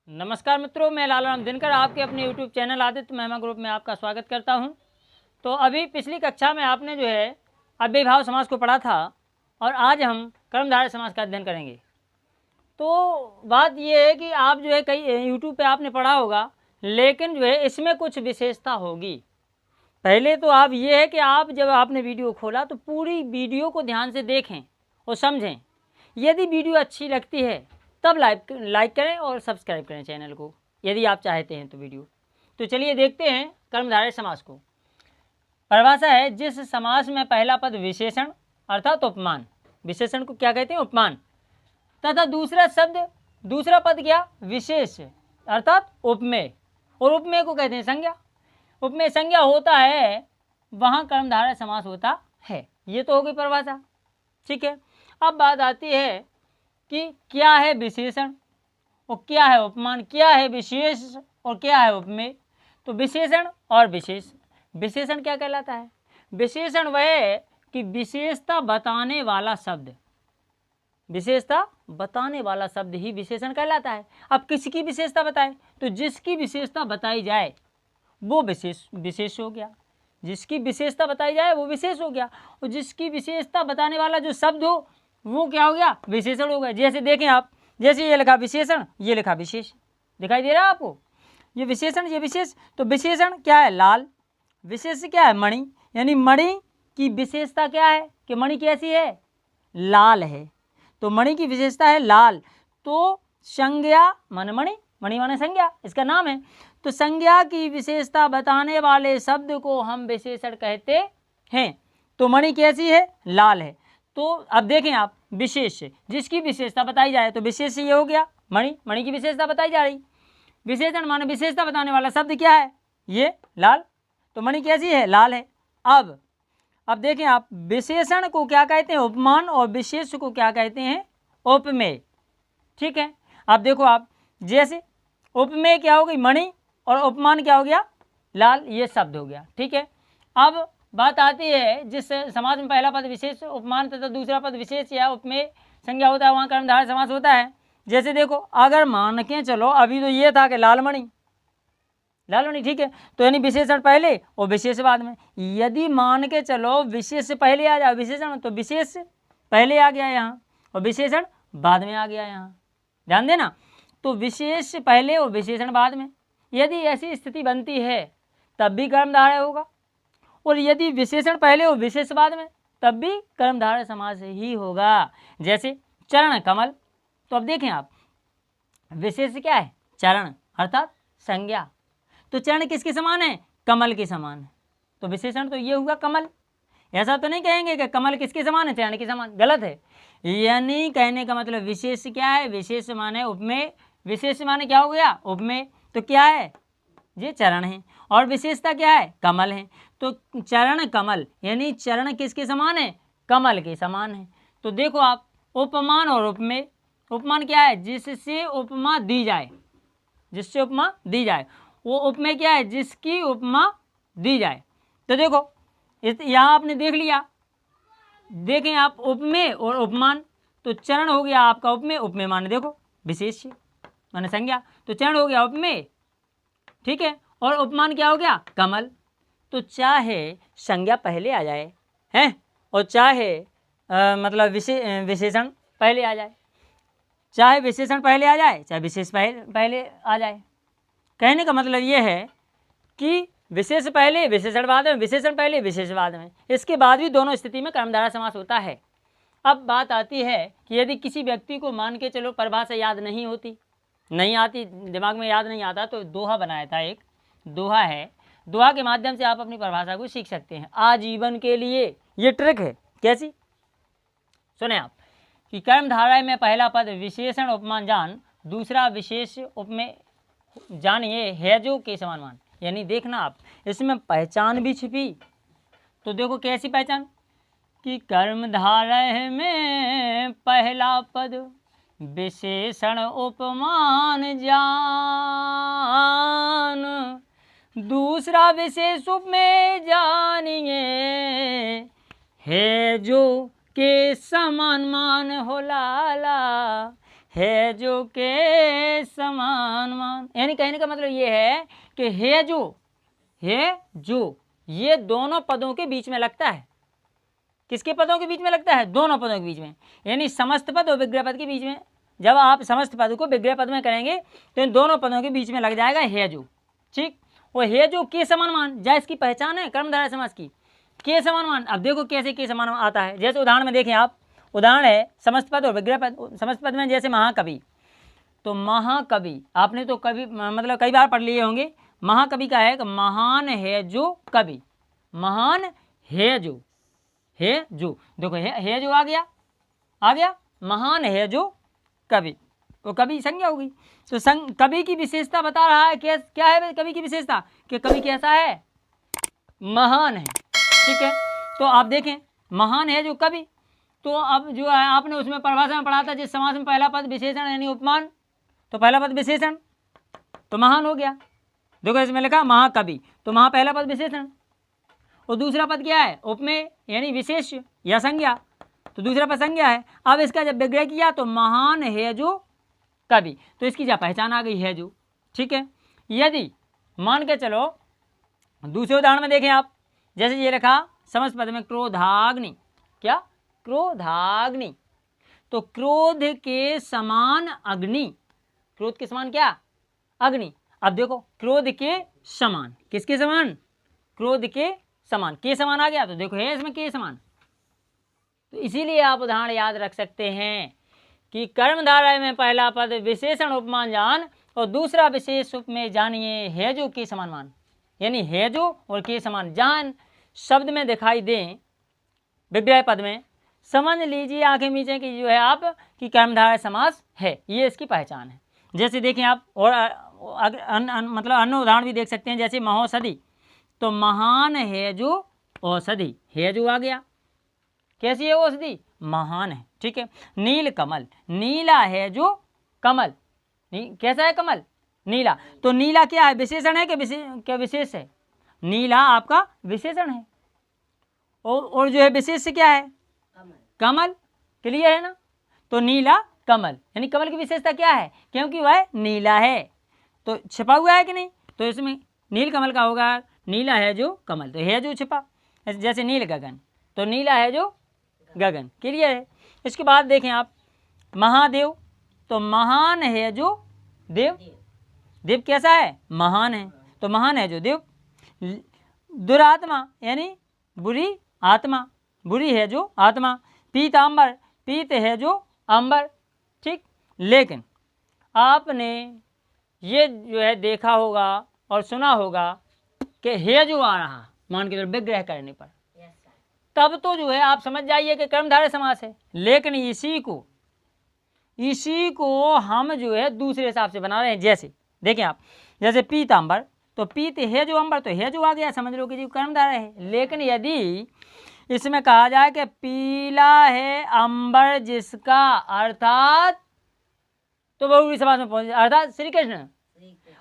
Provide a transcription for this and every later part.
नमस्कार मित्रों, मैं लालाराम दिनकर आपके अपने YouTube चैनल आदित्य महिमा ग्रुप में आपका स्वागत करता हूं। तो अभी पिछली कक्षा में आपने जो है अव्ययीभाव समास को पढ़ा था और आज हम कर्मधारय समास का अध्ययन करेंगे। तो बात यह है कि आप जो है कई YouTube पे आपने पढ़ा होगा, लेकिन जो है इसमें कुछ विशेषता होगी। पहले तो आप ये है कि आप जब आपने वीडियो खोला तो पूरी वीडियो को ध्यान से देखें और समझें। यदि वीडियो अच्छी लगती है तब लाइक करें और सब्सक्राइब करें चैनल को, यदि आप चाहते हैं तो वीडियो। तो चलिए देखते हैं कर्मधारय समास को। परिभाषा है, जिस समास में पहला पद विशेषण अर्थात उपमान, विशेषण को क्या कहते हैं? उपमान, तथा दूसरा पद क्या? विशेष अर्थात उपमेय, और उपमेय को कहते हैं संज्ञा। उपमेय संज्ञा होता है वहाँ कर्मधारय समास होता है। ये तो हो गई परिभाषा, ठीक है। अब बात आती है कि क्या है विशेषण और क्या है उपमान, क्या है विशेष और क्या है उपमेय। तो विशेषण और विशेष, विशेषण क्या कहलाता है? विशेषण वह है कि विशेषता बताने वाला शब्द, विशेषता बताने वाला शब्द ही विशेषण कहलाता है। अब किसकी विशेषता बताए? तो जिसकी विशेषता बताई जाए वो विशेष हो गया, जिसकी विशेषता बताई जाए वो विशेष हो गया, और जिसकी विशेषता बताने वाला जो शब्द हो वो क्या हो गया? विशेषण हो गया। जैसे देखें आप, जैसे ये लिखा विशेषण, ये लिखा विशेष, दिखाई दे रहा है आपको? ये विशेषण, ये विशेष। तो विशेषण क्या है? लाल। विशेष क्या है? मणि। यानी मणि की विशेषता क्या है कि मणि कैसी है? लाल है। तो मणि की विशेषता है लाल। तो संज्ञा माने मणि, मणि माने संज्ञा, इसका नाम है। तो संज्ञा की विशेषता बताने वाले शब्द को हम विशेषण कहते हैं। तो मणि कैसी है? लाल है। तो अब देखें आप, विशेष जिसकी विशेषता बताई जाए, तो विशेष ये हो गया मणि, मणि की विशेषता बताई जा रही। विशेषण माने विशेषता बताने वाला शब्द क्या है? ये लाल। तो मणि कैसी है? लाल है। अब देखें आप, विशेषण को क्या कहते हैं? उपमान, और विशेष को क्या कहते हैं? उपमेय, ठीक है। अब देखो आप, जैसे उपमेय क्या हो गई? मणि, और उपमान क्या हो गया? लाल। ये शब्द हो गया, ठीक है। अब बात आती है, जिस समास में पहला पद विशेष उपमान तथा दूसरा पद विशेष या उपमेय संज्ञा होता है वहाँ कर्मधारय समास होता है। जैसे देखो, अगर मान के चलो, अभी तो ये था कि लालमणि, लालमणि, ठीक है। तो यानी विशेषण पहले और विशेष बाद में। यदि मान के चलो विशेष पहले आ जाए विशेषण, तो विशेष पहले आ गया यहाँ और विशेषण बाद में आ गया यहाँ, ध्यान देना। तो विशेष पहले और विशेषण बाद में, यदि ऐसी स्थिति बनती है तब भी कर्मधारय होगा, और यदि विशेषण पहले और विशेष बाद में तब भी कर्मधारय समास ही होगा। जैसे चरण कमल। तो अब देखें आप, विशेष क्या है? चरण अर्थात संज्ञा। तो चरण किसके समान है? कमल के समान है। तो विशेषण तो ये हुआ कमल। ऐसा तो नहीं कहेंगे कि कमल किसके समान है? चरण के समान, गलत है। यानी कहने का मतलब विशेष क्या है? विशेष माने उपमेय, विशेष माने क्या हो गया? उपमेय। तो क्या है? ये चरण है, और विशेषता क्या है? कमल है। तो चरण कमल, यानी चरण किसके समान है? कमल के समान है। तो देखो आप, उपमान और उपमेय। उपमान क्या है? जिससे उपमा दी जाए, जिससे उपमा दी जाए। वो उपमेय क्या है? जिसकी उपमा दी जाए। तो देखो यहाँ आपने देख लिया, देखें आप, उपमेय और उपमान। तो चरण हो गया आपका उपमेय, उपमेय माने देखो विशेष माने संज्ञा, तो चरण हो गया उपमेय, ठीक है। और उपमान क्या हो गया? कमल। तो चाहे संज्ञा पहले आ जाए हैं, और चाहे मतलब विशेषण पहले आ जाए, चाहे विशेषण पहले आ जाए, चाहे विशेष पहले आ जाए। कहने का मतलब ये है कि विशेष पहले विशेषण बाद में, विशेषण पहले विशेष बाद में, इसके बाद भी दोनों स्थिति में कर्मधारय समास होता है। अब बात आती है कि यदि किसी व्यक्ति को मान के चलो परिभाषा याद नहीं होती, नहीं आती, दिमाग में याद नहीं आता, तो दोहा बनाया था, एक दोहा है, दोहा के माध्यम से आप अपनी परिभाषा को सीख सकते हैं आजीवन के लिए। ये ट्रिक है। कैसी? सुने आप, कि कर्मधारय में पहला पद विशेषण उपमान जान, दूसरा विशेष उपमेय जानिए है जो के समान मान। यानी देखना आप, इसमें पहचान भी छिपी। तो देखो कैसी पहचान, कि कर्मधारय में पहला पद विशेषण उपमान जान, दूसरा विशेष उपमेय जानिए है जो के समान मान हो लाला, है जो के समान समान, यानी कहने का मतलब ये है कि है जो ये दोनों पदों के बीच में लगता है। किसके पदों के बीच में लगता है? दोनों पदों के बीच में, यानी समस्त पद और विग्रह पद के बीच में। जब आप समस्त पद को विग्रह पद में करेंगे तो इन दोनों पदों के बीच में लग जाएगा है जो। ठीक, वो है जो के समान मान, जहाँ इसकी पहचान है कर्मधारय समास की, के समान मान। अब देखो कैसे के समान आता है, जैसे उदाहरण में देखें आप, उदाहरण है समस्त पद और विग्रह पद। समस्त पद में जैसे महाकवि, तो महाकवि आपने तो कभी मतलब कई बार पढ़ लिए होंगे। महाकवि का है कि महान है जो कवि, महान है जो, है जो, देखो है जो आ गया, महान है जो कवि, वो कवि संज्ञा होगी। तो कवि की विशेषता बता रहा है, क्या है कवि की विशेषता, कि कवि कैसा है? महान है। ठीक है, तो आप देखें महान है जो कवि, तो अब जो है आपने उसमें परिभाषा में पढ़ा था, जिस समास में पहला पद विशेषण यानी उपमान, तो पहला पद विशेषण तो महान हो गया। देखो इसमें लिखा महाकवि, तो महा पहला पद विशेषण, और दूसरा पद क्या है? उपमेय यानी विशेष या संज्ञा, तो दूसरा पद संज्ञा है। अब इसका जब विग्रह किया तो महान है जो कवि, तो इसकी क्या पहचान आ गई है जो। ठीक है, यदि मान के चलो दूसरे उदाहरण में देखें आप, जैसे ये रखा समस्त पद में क्रोधाग्नि, क्या? क्रोधाग्नि, तो क्रोध के समान अग्नि, क्रोध के समान क्या? अग्नि। अब देखो क्रोध के समान, किसके समान? क्रोध के समान, के समान आ गया, तो देखो है इसमें के समान। तो इसीलिए आप उदाहरण याद रख सकते हैं कि कर्मधारय में पहला पद विशेषण उपमान जान और दूसरा विशेष उपमेय जानिए है जो के समान मान, यानी है जो और के समान जान शब्द में दिखाई दें विग्रह पद में, समझ लीजिए आंखें मीचे कि जो है आप कि कर्मधारय समास है, ये इसकी पहचान है। जैसे देखें आप, और मतलब अन्य उदाहरण भी देख सकते हैं, जैसे महौषधि, तो महान है जो औषधि, है जो आ गया, कैसी है औषधि? महान है। ठीक है, नील कमल, नीला है जो कमल, कैसा है कमल? नीला, तो नीला क्या है? विशेषण है क्या विशेष है? नीला आपका विशेषण है, और जो है विशेष क्या है? कमल। क्लियर है ना? तो नीला कमल, यानी कमल की विशेषता क्या है? क्योंकि वह नीला है, तो छिपा हुआ है कि नहीं, तो इसमें नील कमल का होगा नीला है जो कमल, तो है जो छिपा। जैसे नील गगन, तो नीला है जो गगन। क्लियर है? इसके बाद देखें आप महादेव, तो महान है जो देव, देव कैसा है? महान है, तो महान है जो देव। दुरात्मा यानी बुरी आत्मा, बुरी है जो आत्मा। पीतांबर, पीत है जो अंबर। ठीक, लेकिन आपने ये जो है देखा होगा और सुना होगा कि है जो आ रहा मान के विग्रह करने पर, तब तो जो है आप समझ जाइए कि कर्मधारय समास है। लेकिन इसी को हम जो है दूसरे हिसाब से बना रहे हैं। जैसे देखें आप, जैसे पीतांबर, तो पीत है जो अंबर, तो है जो आ गया, समझ लो कि जी कर्मधारय है। लेकिन यदि इसमें कहा जाए कि पीला है अंबर जिसका, अर्थात तो बहुव्रीहि समास में पहुंच, अर्थात श्री कृष्ण,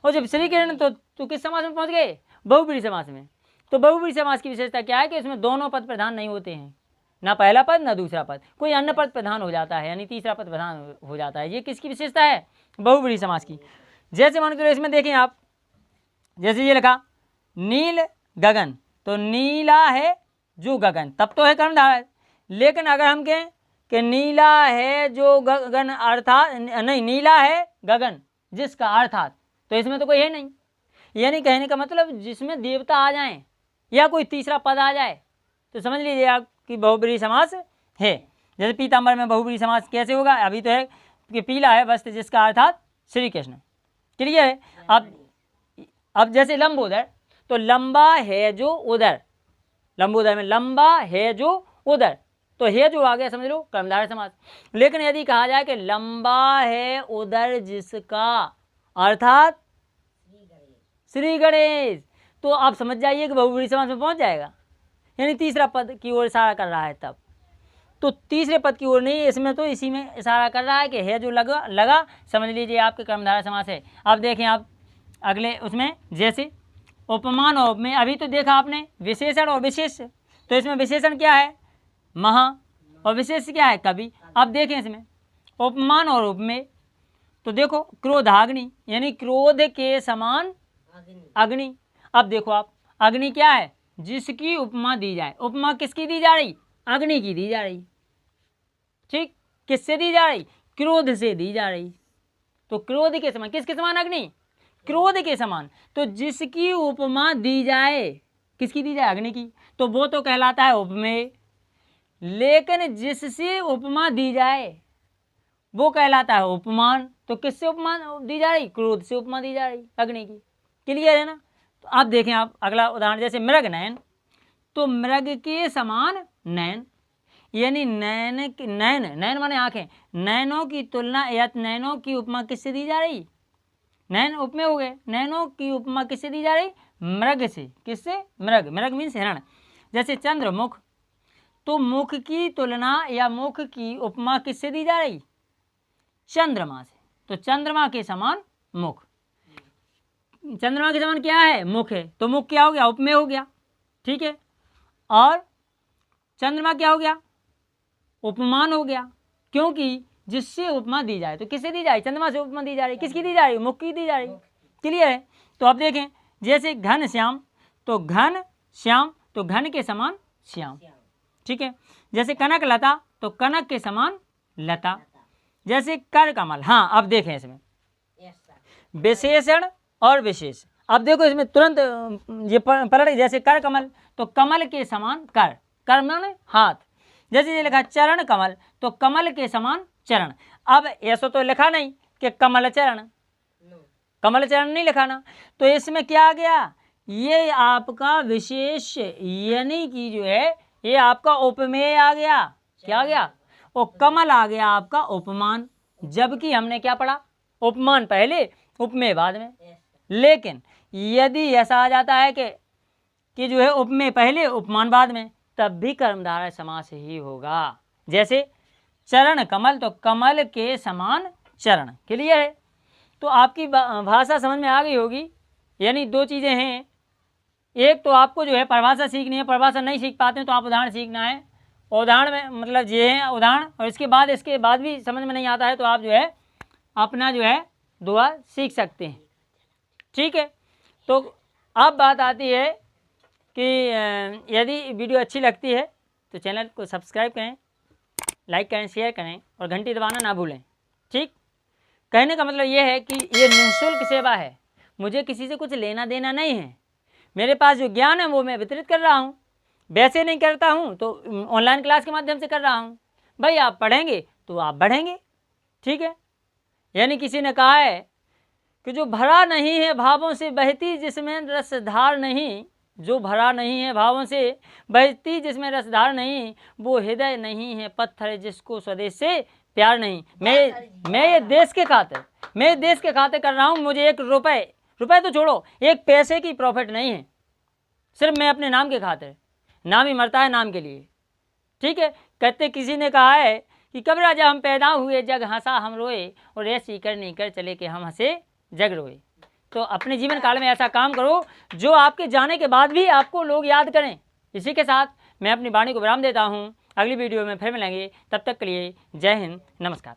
और जब श्री कृष्ण तो किस समास में पहुंच गए? बहुव्रीहि समास में। तो बहुव्रीहि समास की विशेषता क्या है कि इसमें दोनों पद प्रधान नहीं होते हैं, ना पहला पद ना दूसरा पद, कोई अन्य पद प्रधान हो जाता है, यानी तीसरा पद प्रधान हो जाता है। ये किसकी विशेषता है? बहुव्रीहि समास की। जैसे मान के इसमें देखें आप, जैसे ये लिखा नील गगन, तो नीला है जो गगन, तब तो है कर्मधारय। लेकिन अगर हम कहें कि नीला है जो गगन, अर्थात नहीं, नीला है गगन जिसका, अर्थात, तो इसमें तो कोई है नहीं। यानी कहने का मतलब जिसमें देवता आ जाएं या कोई तीसरा पद आ जाए तो समझ लीजिए आप कि बहुव्रीहि समास है। जैसे पीतांबर में बहुव्रीहि समास कैसे होगा? अभी तो है कि पीला है वस्त्र जिसका, अर्थात श्री कृष्ण। क्लियर है? अब जैसे लंबोदर, तो लंबा है जो उदर, लंबोदर में लंबा है जो उदर, तो है जो आ गया, समझ लो कर्मधारय समास। लेकिन यदि कहा जाए कि लंबा है उदर जिसका, अर्थात श्री गणेश, तो आप समझ जाइए कि बहुव्रीहि समास में पहुंच जाएगा, यानी तीसरा पद की ओर इशारा कर रहा है। तब तो तीसरे पद की ओर नहीं, इसमें तो इसी में इशारा कर रहा है कि है जो लगा समझ लीजिए आपके कर्मधारय समास है। अब देखें आप अगले उसमें, जैसे उपमान और उपमेय, अभी तो देखा आपने विशेषण और विशेष, तो इसमें विशेषण क्या है? महा, और विशेष क्या है? कवि। अब देखें इसमें उपमान और उपमेय, तो देखो क्रोधाग्नि यानी क्रोध के समान अग्नि। अब देखो आप, अग्नि क्या है? जिसकी उपमा दी जाए। उपमा किसकी दी जा रही? अग्नि की दी जा रही। ठीक, किससे दी जा रही? क्रोध से दी जा रही। तो क्रोध के समान, किसके समान? अग्नि, क्रोध के समान। तो जिसकी उपमा दी जाए, किसकी दी जाए? अग्नि की, तो वो तो कहलाता है उपमेय। लेकिन जिससे उपमा दी जाए वो कहलाता है उपमान। तो किससे उपमान दी जा रही? क्रोध से उपमा दी जा रही, अग्नि की। क्लियर है ना? तो आप देखें, आप अगला उदाहरण, जैसे मृग नयन, तो मृग के समान नयन, यानी नयन नयन माने आंखें, नयनों की तुलना या नयनों की उपमा किससे दी जा रही? नयन उपमेय हो गए। नयनों की उपमा किससे दी जा रही? मृग से। किससे? मृग। मृग मीन्स हिरण। जैसे चंद्रमुख, तो मुख की तुलना या मुख की उपमा किससे दी जा रही? चंद्रमा से। तो चंद्रमा के समान मुख। चंद्रमा के समान क्या है? मुख है। तो मुख क्या हो गया? उपमेय हो गया। ठीक है, और चंद्रमा क्या हो गया? उपमान हो गया। क्योंकि जिससे उपमा दी जाए, तो किससे दी जाए? चंद्रमा से उपमा दी जा रही। किसकी दी जा रही? मुख की दी जा रही। क्लियर है? तो अब देखें, जैसे घन श्याम, तो घन श्याम, तो घन के समान श्याम। ठीक है, जैसे कनक लता, तो कनक के समान लता। जैसे कर कमल। हाँ, अब देखें इसमें विशेषण और विशेष। अब देखो इसमें तुरंत ये पलट, जैसे कर कमल, तो कमल के समान कर, कर माने हाथ। जैसे ये लिखा चरण कमल, तो कमल के समान चरण। अब ऐसा तो लिखा नहीं कि कमल चरण, कमल चरण नहीं लिखा ना, तो इसमें क्या आ गया? ये आपका विशेष, यानी कि जो है ये आपका उपमेय आ गया। क्या आ गया? और कमल आ गया आपका उपमान। जबकि हमने क्या पढ़ा? उपमान पहले, उपमेय बाद में। लेकिन यदि ऐसा आ जाता है कि जो है उपमेय पहले उपमान बाद में, तब भी कर्मधारय समास ही होगा। जैसे चरण कमल, तो कमल के समान चरण। क्लियर है? तो आपकी भाषा समझ में आ गई होगी। यानी दो चीज़ें हैं, एक तो आपको जो है परिभाषा सीखनी है, परिभाषा नहीं सीख पाते हैं तो आप उदाहरण सीखना है। उदाहरण में मतलब ये है उदाहरण, और इसके बाद भी समझ में नहीं आता है तो आप जो है अपना जो है दुआ सीख सकते हैं। ठीक है, तो अब बात आती है कि यदि वीडियो अच्छी लगती है तो चैनल को सब्सक्राइब करें, लाइक करें, शेयर करें और घंटी दबाना ना भूलें। ठीक, कहने का मतलब ये है कि ये निःशुल्क सेवा है, मुझे किसी से कुछ लेना देना नहीं है। मेरे पास जो ज्ञान है वो मैं वितरित कर रहा हूँ। वैसे नहीं करता हूँ तो ऑनलाइन क्लास के माध्यम से कर रहा हूँ। भाई आप पढ़ेंगे तो आप बढ़ेंगे। ठीक है, यानी किसी ने कहा है कि जो भरा नहीं है भावों से बहती जिसमें रसधार नहीं, जो भरा नहीं है भावों से बहती जिसमें रसधार नहीं, वो हृदय नहीं है पत्थर जिसको स्वदेश से प्यार नहीं। मैं ये देश के खातिर, मैं देश के खातिर कर रहा हूँ। मुझे एक रुपए तो छोड़ो, एक पैसे की प्रॉफिट नहीं है। सिर्फ मैं अपने नाम के खातिर, नाम ही मरता है नाम के लिए। ठीक है, कहते किसी ने कहा है कि कब राजा हम पैदा हुए जग हंसा हम रोए, और ऐसी करनी कर चले कि हम हंसे जग रोए। तो अपने जीवन काल में ऐसा काम करो जो आपके जाने के बाद भी आपको लोग याद करें। इसी के साथ मैं अपनी वाणी को विराम देता हूँ। अगली वीडियो में फिर मिलेंगे, तब तक के लिए जय हिंद, नमस्कार।